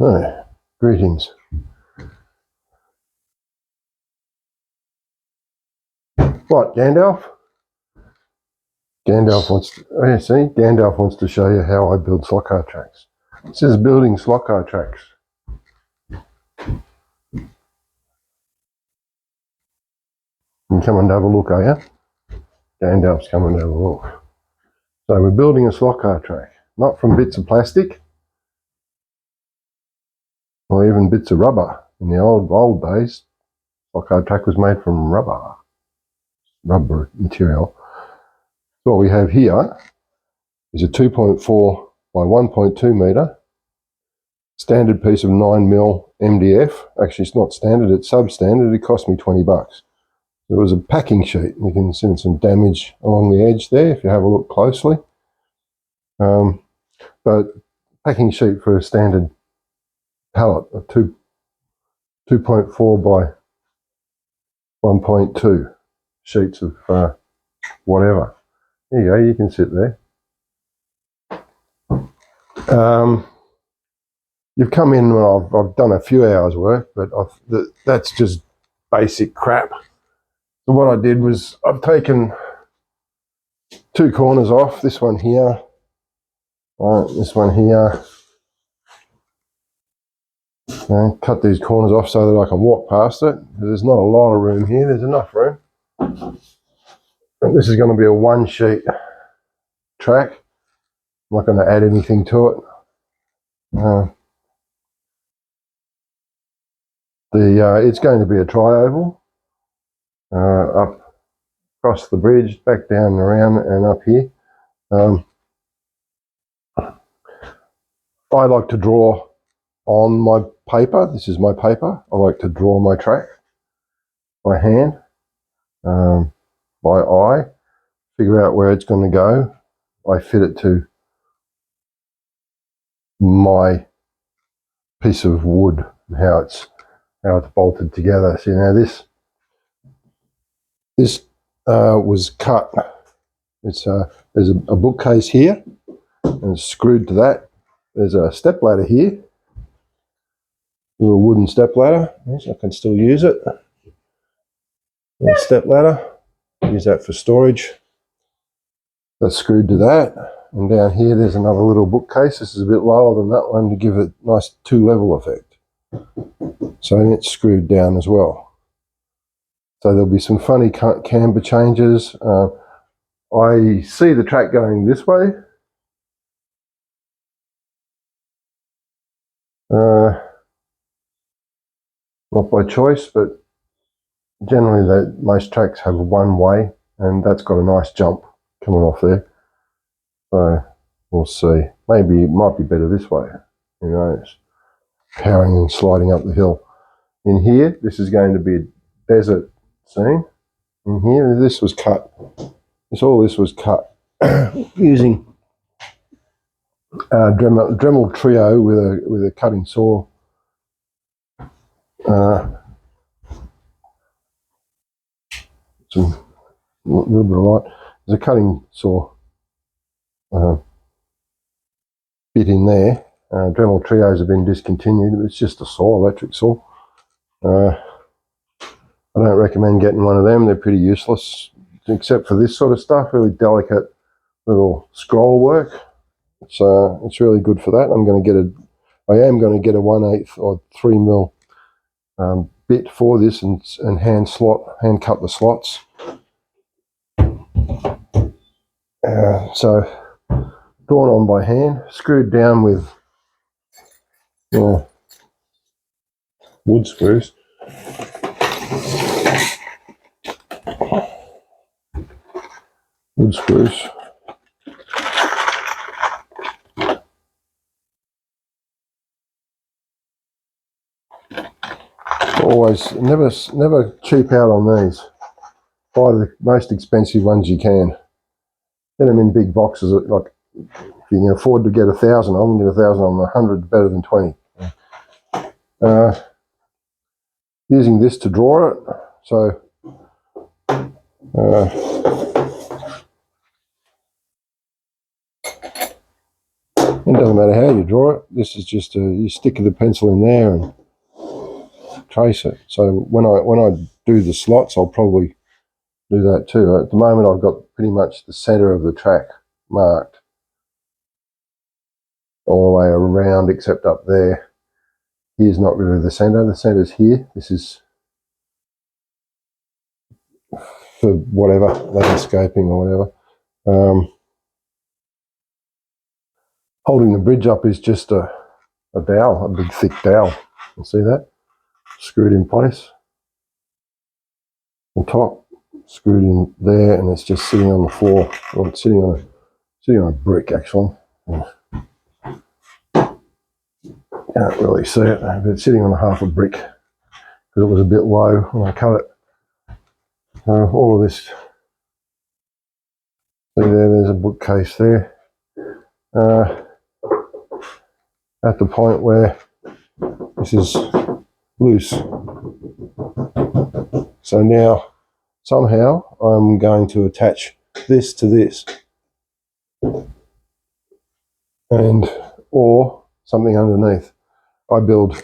Oh, greetings. What, Gandalf? Gandalf wants to, oh yeah, see? Gandalf wants to show you how I build slot car tracks. It says building slot car tracks. You come and have a look, are you? Gandalf's coming to have a look. So we're building a slot car track, not from bits of plastic or even bits of rubber. In the old days, slot car track was made from rubber material. So what we have here is a 2.4 by 1.2 metre standard piece of 9mm MDF. Actually, it's not standard, it's substandard. It cost me 20 bucks. There was a packing sheet. You can see some damage along the edge there if you have a look closely. But packing sheet for a standard pallet of 2.4 by 1.2 sheets of whatever. There you go, you can sit there. You've come in when I've done a few hours work, but that's just basic crap. So what I did was I've taken two corners off, this one here, this one here. Cut these corners off so that I can walk past it. There's not a lot of room here, there's enough room. And this is going to be a one sheet track. I'm not going to add anything to it. It's going to be a tri-oval. Up across the bridge, back down and around and up here. I like to draw on my paper. This is my paper. I like to draw my track by hand, by eye, figure out where it's going to go. I fit it to my piece of wood and how it's bolted together. See now this was cut. It's there's a bookcase here and it's screwed to that. There's a step ladder here, a little wooden step ladder. Yes, I can still use it. A step ladder, use that for storage. That's screwed to that. And down here there's another little bookcase. This is a bit lower than that one to give it a nice two-level effect. So it's screwed down as well. So there'll be some funny camber changes. I see the track going this way. Not by choice, but generally most tracks have one way, and that's got a nice jump coming off there. So we'll see. Maybe it might be better this way. Who knows? Powering and sliding up the hill. In here, this is going to be a desert scene. In here, this was cut. All this was cut using Dremel Trio with a cutting saw. Some little bit of light. There's a cutting saw bit in there. Dremel Trios have been discontinued. It's just a saw, electric saw. I don't recommend getting one of them. They're pretty useless, except for this sort of stuff, really delicate little scroll work. It's really good for that. I am going to get a 1/8 or 3mm bit for this and hand cut the slots. So drawn on by hand, screwed down with wood screws. Wood screws. Always, never cheap out on these. Buy the most expensive ones you can. Get them in big boxes. Like if you can afford to get 1,000 of them, get 1,000 of them. 100 better than 20. Using this to draw it. So It doesn't matter how you draw it. This is just you stick the pencil in there and trace it. So when I do the slots, I'll probably do that too. At the moment, I've got pretty much the center of the track marked all the way around, except up there. Here's not really the center. The center's here. This is for whatever, landscaping or whatever. Holding the bridge up is just a dowel, a big thick dowel. You see that? Screwed in place. On top, screwed in there, and it's just sitting on the floor. Well, it's sitting on a brick actually. Can't really see it, but it's sitting on a half a brick because it was a bit low when I cut it. All of this. See there's a bookcase there. At the point where this is loose. So now somehow I'm going to attach this to this, and or something underneath. I build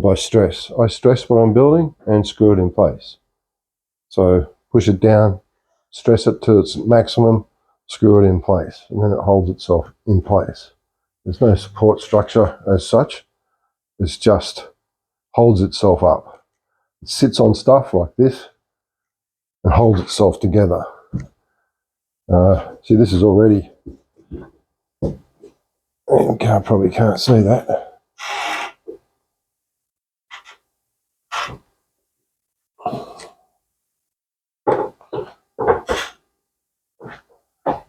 by stress. I stress what I'm building and screw it in place. So push it down, stress it to its maximum, screw it in place, and then it holds itself in place. There's no support structure as such. It's just holds itself up. It sits on stuff like this and holds itself together. See, this is already, you probably can't see that.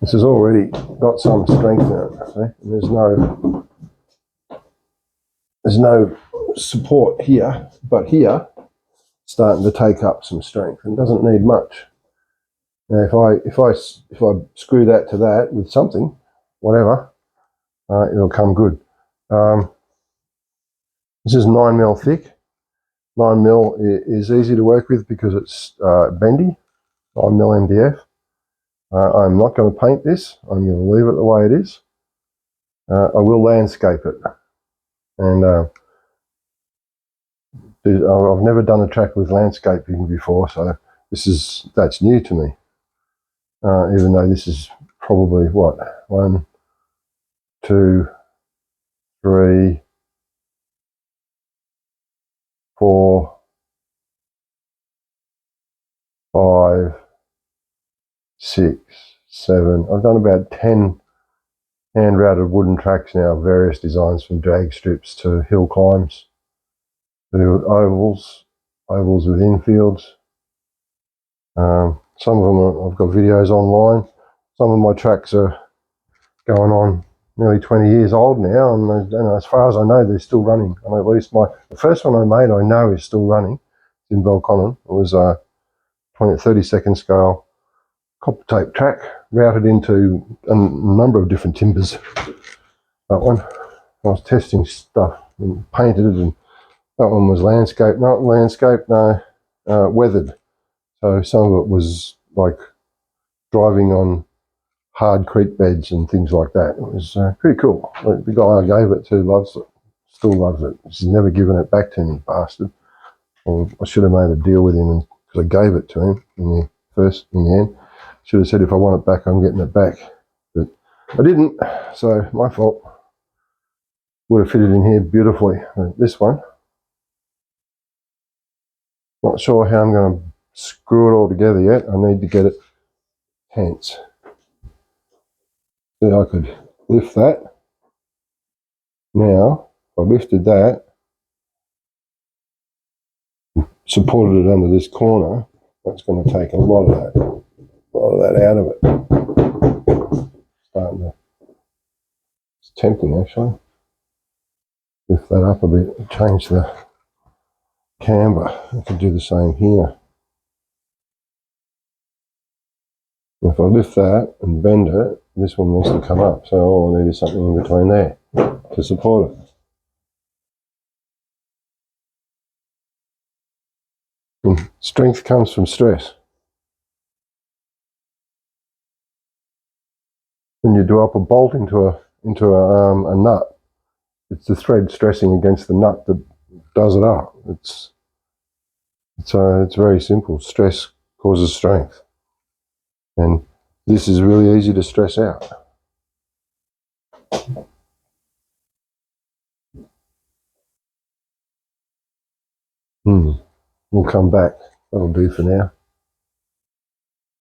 This has already got some strength in it, see? And there's no support here, but here it's starting to take up some strength and doesn't need much. Now if I screw that to that with something, whatever, it'll come good. This is 9mm thick. 9mm is easy to work with because it's bendy. 9mm MDF. I'm not going to paint this. I'm going to leave it the way it is. I will landscape it, and I've never done a track with landscaping before, so that's new to me. Even though this is probably what, 1, 2, 3, 4, 5, 6, 7. I've done about 10 hand-routed wooden tracks now, various designs from drag strips to hill climbs, to ovals with infields. Some of them I've got videos online. Some of my tracks are going on nearly 20 years old now, and as far as I know, they're still running. And at least the first one I made, I know is still running. It's in Belconnen. It was a 32nd scale copper tape track, routed into a number of different timbers. That one, I was testing stuff and painted it, and that one was landscape, weathered. So some of it was like driving on hard creek beds and things like that. It was pretty cool. The guy I gave it to loves it, still loves it. He's never given it back to me, bastard. Well, I should have made a deal with him because I gave it to him in the end. Should have said if I want it back, I'm getting it back. But I didn't, so my fault. Would have fitted in here beautifully. But this one, not sure how I'm going to screw it all together yet. I need to get it tense. So I could lift that. Now, if I lifted that, supported it under this corner, that's going to take a lot of that out of it. It's tempting actually. Lift that up a bit, change the camber. I could do the same here. If I lift that and bend it, this one wants to come up, so all I need is something in between there to support it. And strength comes from stress. When you drop a bolt into into a nut. It's the thread stressing against the nut that does it up. It's very simple. Stress causes strength, and this is really easy to stress out. We'll come back. That'll do for now.